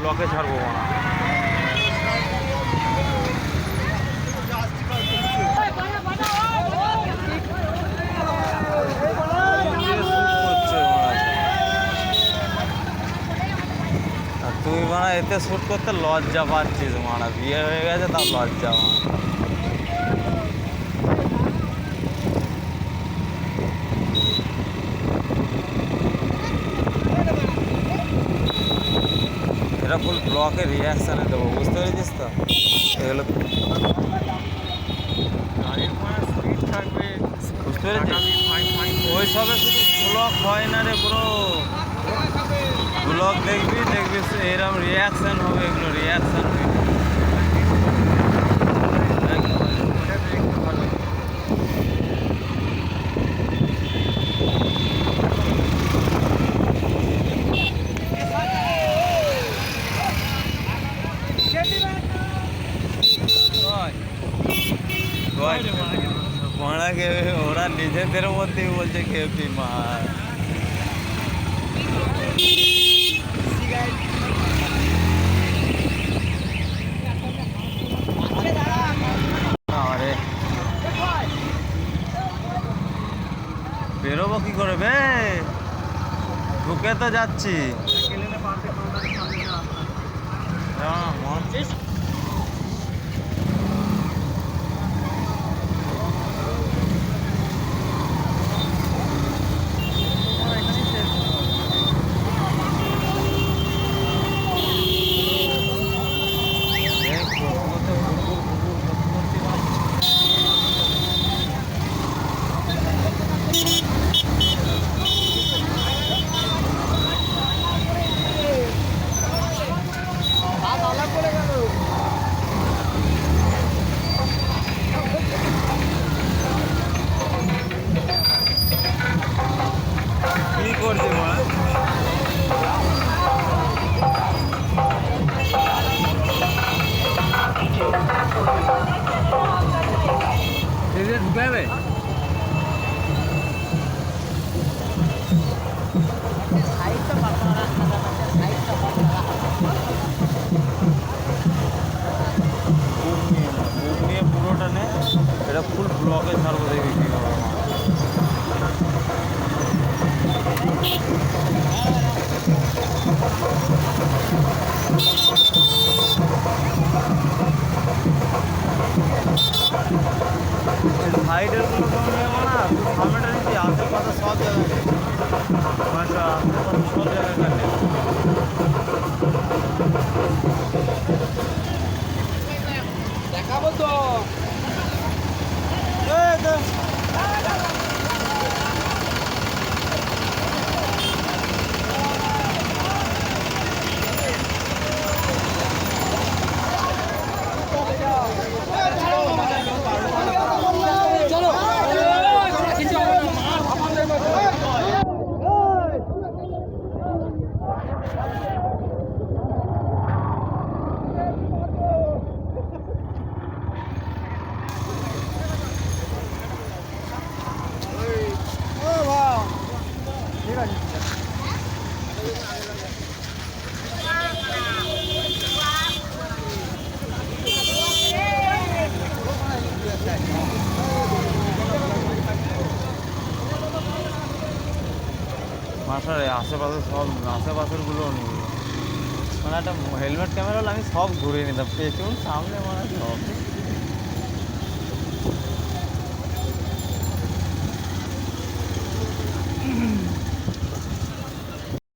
ব্লকে ছাড়বো না। তুই মানে এতে শ্যুট করতে লজ্জা পাচ্ছিস, মারা বিয়ে হয়ে গেছে তার লজ্জা মা। এটা ফুল ব্লকে রিয়াকশানে দেবো, বুঝতে পেরেছিস তো? এগুলো বুঝতে পেরেছিস? ওই সবে শুধু ব্লক হয় না রে পুরো, ব্লগ দেখবি দেখবি এরকম রিয়াকশান হবে, এগুলো রিয়াকশান হবে। মারা কে ওরা নিজেদের মধ্যেই বলছে কেপি মার। আরে বেরোবো কি করে বে, ঢুকে তো যাচ্ছি। কি করছে মা? ঢুকে যাবে পুরোটা নে, এটা ফুল ব্লকে ছাড়বো, দেখবি কি হবে। সাইডের কোনো নিয়ে না, তুই সামনেটা নিচ্ছি, আশেপাশে সব জায়গায় আশেপাশে সব জায়গায় দেখাবো তো। মাসারে আশেপাশে সব আশেপাশেরগুলো নিয়ে মানে একটা হেলমেট ক্যামেরা হলে আমি সব ঘুরিয়ে নিতাম, পেছন সামনে মানে সব।